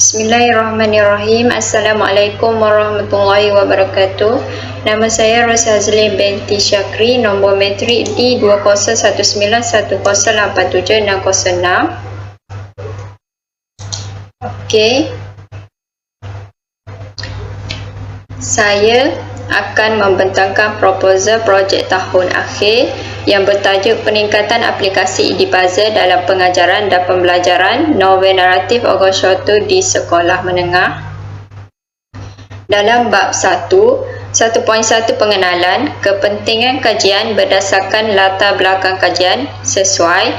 Bismillahirrahmanirrahim. Assalamualaikum warahmatullahi wabarakatuh. Nama saya Rosa Azlin binti Syakri, nombor matrik D20191087606. Okey. Saya akan membentangkan proposal projek tahun akhir yang bertajuk Peningkatan Aplikasi Edipuzzle dalam Pengajaran dan Pembelajaran Novel Naratif Ogoshotto di Sekolah Menengah. Dalam bab 1, 1.1 Pengenalan, kepentingan kajian berdasarkan latar belakang kajian sesuai,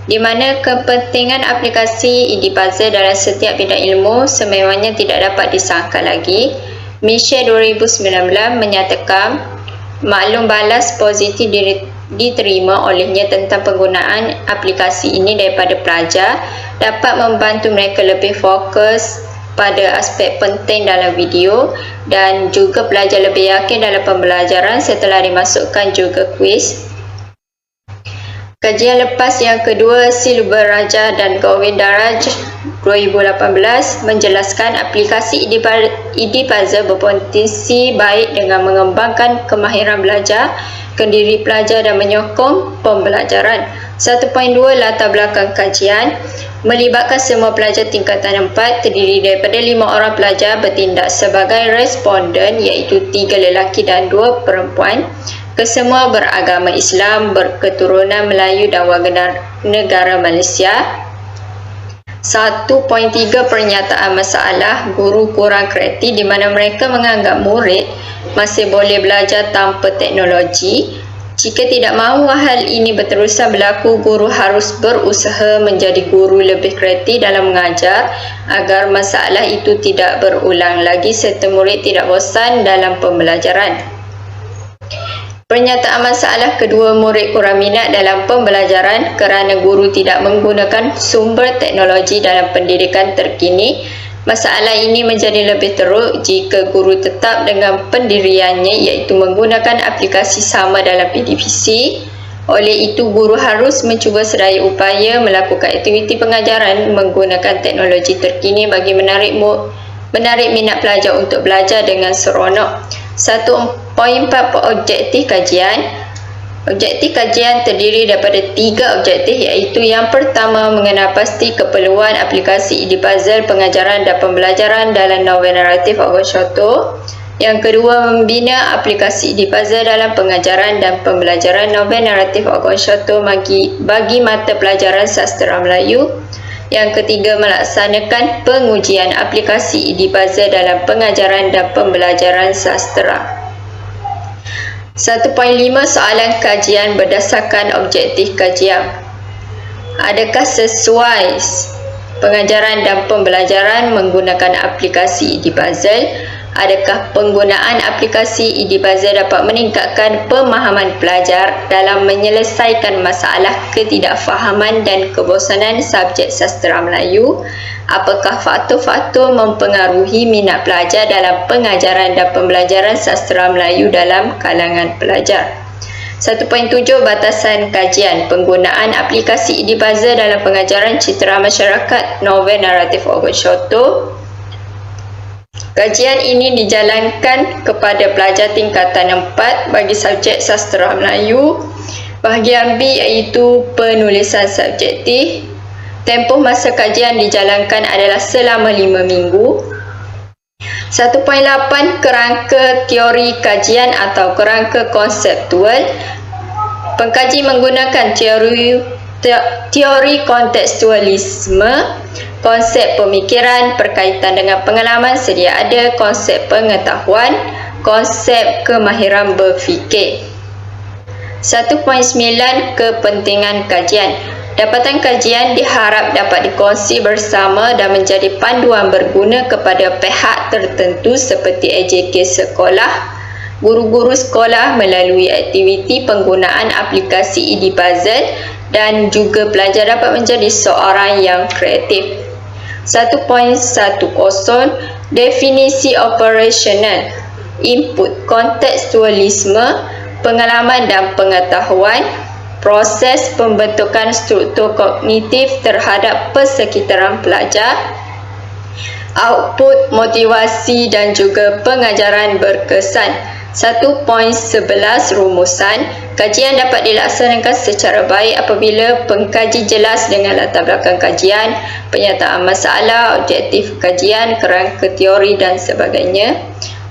di mana kepentingan aplikasi Edipuzzle dalam setiap bidang ilmu sememangnya tidak dapat disangkal lagi. Misha 2019 menyatakan maklum balas positif diterima olehnya tentang penggunaan aplikasi ini daripada pelajar dapat membantu mereka lebih fokus pada aspek penting dalam video dan juga pelajar lebih yakin dalam pembelajaran setelah dimasukkan juga kuis. Kajian lepas yang kedua, Silber Raja dan Govindaraj 2018 menjelaskan aplikasi Edipuzzle berpotensi baik dengan mengembangkan kemahiran belajar, kendiri pelajar dan menyokong pembelajaran. 1.2 Latar belakang kajian melibatkan semua pelajar tingkatan 4 terdiri daripada 5 orang pelajar bertindak sebagai responden iaitu 3 lelaki dan 2 perempuan. Kesemua beragama Islam, berketurunan Melayu dan warga negara Malaysia. 1.3 Pernyataan masalah guru kurang kreatif di mana mereka menganggap murid masih boleh belajar tanpa teknologi. Jika tidak mahu hal ini berterusan berlaku, guru harus berusaha menjadi guru lebih kreatif dalam mengajar agar masalah itu tidak berulang lagi serta murid tidak bosan dalam pembelajaran. Pernyataan masalah kedua, murid kurang minat dalam pembelajaran kerana guru tidak menggunakan sumber teknologi dalam pendidikan terkini. Masalah ini menjadi lebih teruk jika guru tetap dengan pendiriannya iaitu menggunakan aplikasi sama dalam PDPC. Oleh itu, guru harus mencuba sedaya upaya melakukan aktiviti pengajaran menggunakan teknologi terkini bagi menarik minat pelajar untuk belajar dengan seronok. 1.4 Objektif kajian. Objektif kajian terdiri daripada 3 objektif iaitu yang pertama, mengenal pasti keperluan aplikasi Edipuzzle pengajaran dan pembelajaran dalam novel naratif Ogoshotto. Yang kedua, membina aplikasi Edipuzzle dalam pengajaran dan pembelajaran novel naratif Ogoshotto bagi mata pelajaran sastera Melayu. Yang ketiga, melaksanakan pengujian aplikasi Edipuzzle dalam pengajaran dan pembelajaran sastera. 1.5 Soalan kajian berdasarkan objektif kajian. Adakah sesuai pengajaran dan pembelajaran menggunakan aplikasi Edipuzzle? Adakah penggunaan aplikasi Edipuzzle dapat meningkatkan pemahaman pelajar dalam menyelesaikan masalah ketidakfahaman dan kebosanan subjek sastera Melayu? Apakah faktor-faktor mempengaruhi minat pelajar dalam pengajaran dan pembelajaran sastera Melayu dalam kalangan pelajar? 1.7 Batasan kajian. Penggunaan aplikasi Edipuzzle dalam pengajaran citra masyarakat novel naratif Ogoshotto. Kajian ini dijalankan kepada pelajar tingkatan 4 bagi subjek sastera Melayu. Bahagian B iaitu penulisan subjektif. Tempoh masa kajian dijalankan adalah selama 5 minggu. 1.8 Kerangka teori kajian atau kerangka konseptual. Pengkaji menggunakan teori kontekstualisme, konsep pemikiran berkaitan dengan pengalaman sedia ada, konsep pengetahuan, konsep kemahiran berfikir. 1.9 Kepentingan kajian. Dapatan kajian diharap dapat dikongsi bersama dan menjadi panduan berguna kepada pihak tertentu seperti AJK sekolah, guru-guru sekolah melalui aktiviti penggunaan aplikasi Edipuzzle dan juga pelajar dapat menjadi seorang yang kreatif. 1.10 Definisi operasional. Input kontekstualisme, pengalaman dan pengetahuan, proses pembentukan struktur kognitif terhadap persekitaran pelajar. output, motivasi dan juga pengajaran berkesan. 1.11 rumusan. Kajian dapat dilaksanakan secara baik apabila pengkaji jelas dengan latar belakang kajian, penyataan masalah, objektif kajian, kerangka teori dan sebagainya.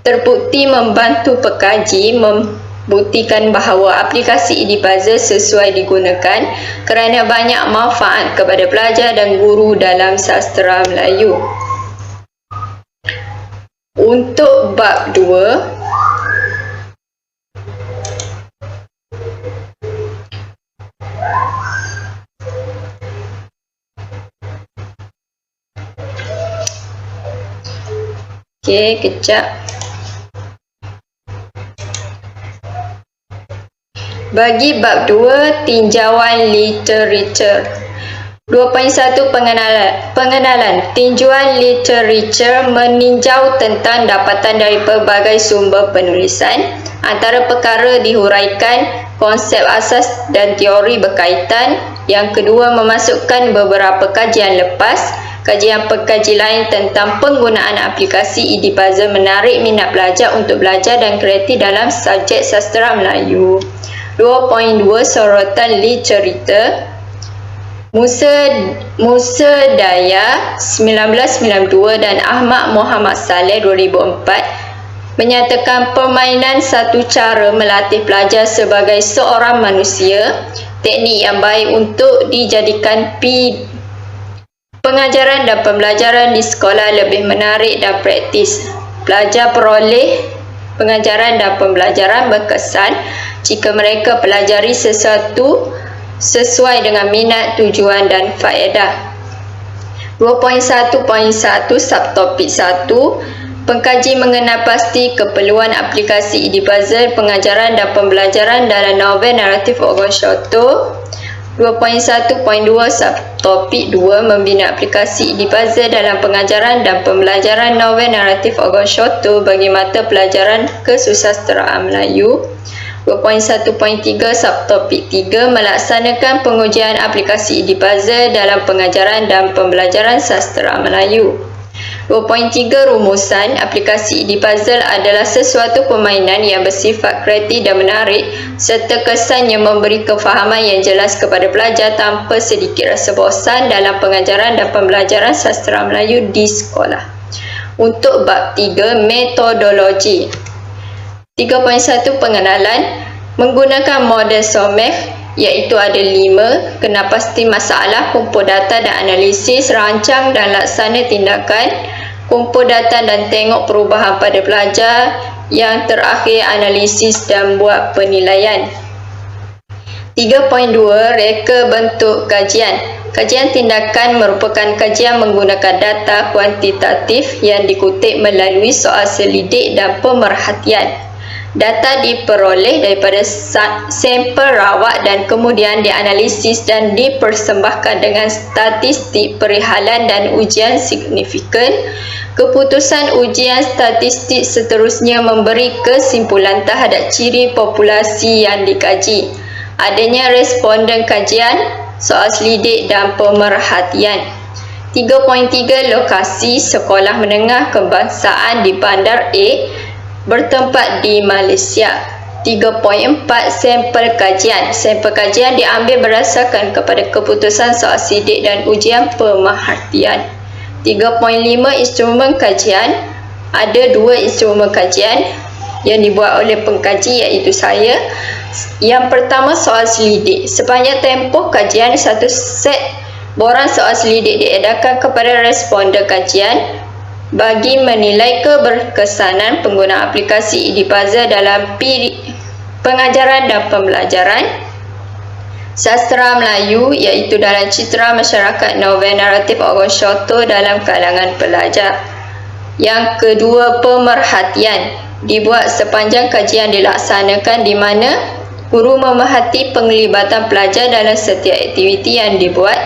Terbukti membantu pekaji membuktikan bahawa aplikasi Edipuzzle sesuai digunakan kerana banyak manfaat kepada pelajar dan guru dalam sastera Melayu. Untuk bab 2, kejap. Bagi bab 2, tinjauan literatur. 2.1 Pengenalan. Tinjauan literatur meninjau tentang dapatan dari pelbagai sumber penulisan. Antara perkara dihuraikan konsep asas dan teori berkaitan. Yang kedua, memasukkan beberapa kajian lepas. Kajian pengkaji lain tentang penggunaan aplikasi Edipuzzle menarik minat pelajar untuk belajar dan kreatif dalam subjek sastera Melayu. 2.2 Sorotan literatur. Musa Daya 1992 dan Ahmad Muhammad Saleh 2004 menyatakan permainan satu cara melatih pelajar sebagai seorang manusia, teknik yang baik untuk dijadikan pengajaran dan pembelajaran di sekolah lebih menarik dan praktis. Pelajar peroleh pengajaran dan pembelajaran berkesan jika mereka pelajari sesuatu sesuai dengan minat, tujuan dan faedah. 2.1.1 Subtopik 1 Pengkaji mengenal pasti keperluan aplikasi Edipuzzle pengajaran dan pembelajaran dalam novel naratif Ogon Sholto. 2.1.2 Subtopik 2 Membina aplikasi Edipuzzle dalam pengajaran dan pembelajaran novel naratif Ogon Sholto bagi mata pelajaran kesusasteraan Melayu. 2.1.3 Subtopik 3 Melaksanakan pengujian aplikasi Edipuzzle dalam pengajaran dan pembelajaran sastera Melayu. 2.3 Rumusan. Aplikasi Edipuzzle adalah sesuatu permainan yang bersifat kreatif dan menarik serta kesannya memberi kefahaman yang jelas kepada pelajar tanpa sedikit rasa bosan dalam pengajaran dan pembelajaran sastera Melayu di sekolah. Untuk bab 3 Metodologi. 3.1 Pengenalan. Menggunakan model SOMEH iaitu ada 5, kenal pasti masalah, kumpul data dan analisis, rancang dan laksana tindakan, kumpul data dan tengok perubahan pada pelajar, yang terakhir analisis dan buat penilaian. 3.2 Reka bentuk kajian. Kajian tindakan merupakan kajian menggunakan data kuantitatif yang dikutip melalui soal selidik dan pemerhatian. Data diperoleh daripada sampel rawat dan kemudian dianalisis dan dipersembahkan dengan statistik perihalan dan ujian signifikan. Keputusan ujian statistik seterusnya memberi kesimpulan terhadap ciri populasi yang dikaji. Adanya responden kajian, soal selidik dan pemerhatian. 3.3 Lokasi. Sekolah Menengah Kebangsaan di Bandar A bertempat di Malaysia. 3.4 Sampel kajian. Sampel kajian diambil berdasarkan kepada keputusan soal sidik dan ujian pemerhatian. 3.5 Instrumen kajian. Ada 2 instrumen kajian yang dibuat oleh pengkaji iaitu saya. Yang pertama soal selidik. Sepanjang tempoh kajian, satu set borang soal selidik diedarkan kepada responden kajian bagi menilai keberkesanan penggunaan aplikasi Edipuzzle dalam pengajaran dan pembelajaran sastera Melayu iaitu dalam citra masyarakat novel naratif Ogon Sholto dalam kalangan pelajar. Yang kedua, pemerhatian. Dibuat sepanjang kajian dilaksanakan di mana guru memerhati penglibatan pelajar dalam setiap aktiviti yang dibuat.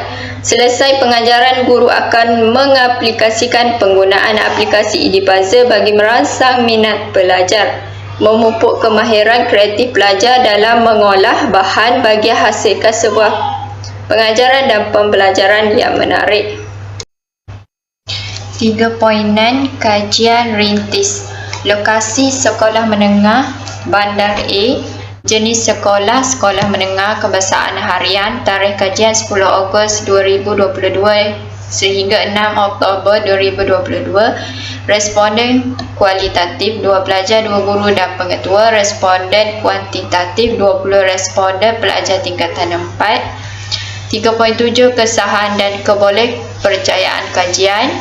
Selesai pengajaran, guru akan mengaplikasikan penggunaan aplikasi Edipuzzle bagi merangsang minat pelajar, memupuk kemahiran kreatif pelajar dalam mengolah bahan bagi hasilkan sebuah pengajaran dan pembelajaran yang menarik. 3.6 Kajian rintis. Lokasi sekolah menengah Bandar A. Jenis sekolah sekolah menengah kebangsaan harian. Tarikh kajian 10 Ogos 2022 sehingga 6 Oktober 2022. Responden kualitatif 2 pelajar, 2 guru dan pengetua. Responden kuantitatif 20 responden pelajar tingkatan 4. 3.7 Kesahan dan kebolehpercayaan kajian.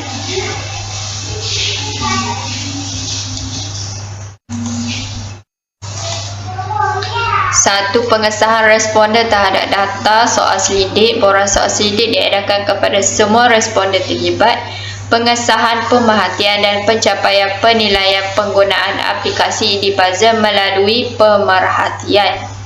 Satu, pengesahan responden terhadap data soal selidik. Borang soal selidik diedarkan kepada semua responden terlibat. Pengesahan pemerhatian dan pencapaian penilaian penggunaan aplikasi Edipuzzle melalui pemerhatian.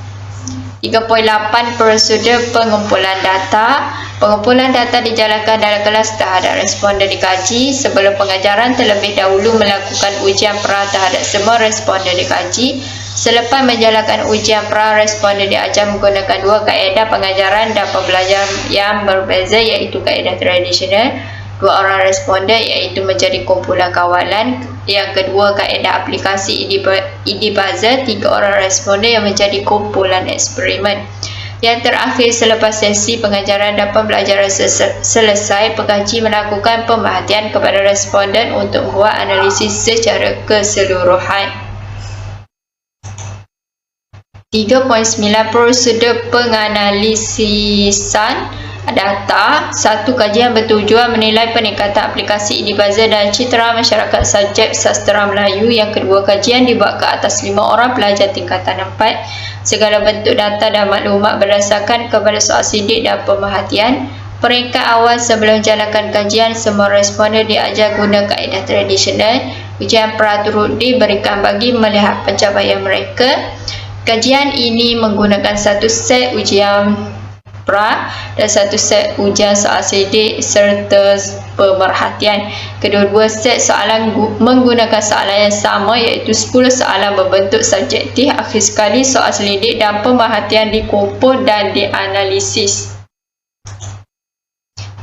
3.8 Prosedur pengumpulan data. Pengumpulan data dijalankan dalam kelas terhadap responden dikaji. Sebelum pengajaran, terlebih dahulu melakukan ujian pra terhadap semua responden dikaji. Selepas menjalankan ujian pra, responden diajar menggunakan 2 kaedah pengajaran dan pembelajaran yang berbeza, iaitu kaedah tradisional 2 orang responden iaitu menjadi kumpulan kawalan. Yang kedua, kaedah aplikasi Edipuzzle 3 orang responden yang menjadi kumpulan eksperimen. Yang terakhir, selepas sesi pengajaran dan pembelajaran selesai, pengkaji melakukan pemerhatian kepada responden untuk membuat analisis secara keseluruhan. 3.9 Prosedur penganalisisan data. Satu, kajian bertujuan menilai peningkatan aplikasi Edipuzzle dan citra masyarakat subjek sastera Melayu. Yang kedua, kajian dibuat ke atas 5 orang pelajar tingkatan 4. Segala bentuk data dan maklumat berdasarkan kepada soal sidik dan pemerhatian. Peringkat awal sebelum jalankan kajian, semua responden diajar guna kaedah tradisional. Ujian pra turut diberikan bagi melihat pencapaian mereka. Kajian ini menggunakan satu set ujian pra dan satu set ujian soal sidik serta pemerhatian. Kedua-dua set soalan menggunakan soalan yang sama, iaitu 10 soalan berbentuk subjektif. Akhir sekali, soal selidik dan pemerhatian dikumpul dan dianalisis.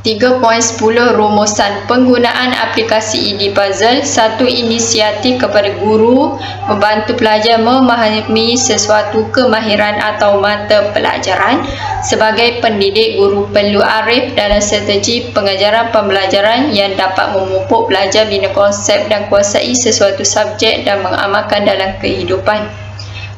3.10 Rumusan penggunaan aplikasi Edipuzzle. 1. Inisiatif kepada guru membantu pelajar memahami sesuatu kemahiran atau mata pelajaran. Sebagai pendidik, guru perlu arif dalam strategi pengajaran pembelajaran yang dapat memupuk pelajar bina konsep dan kuasai sesuatu subjek dan mengamalkan dalam kehidupan.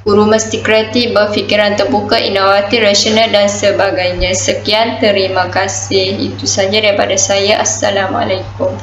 Guru mesti kreatif, berfikiran terbuka, inovatif, rasional dan sebagainya. Sekian, terima kasih. Itu saja daripada saya. Assalamualaikum.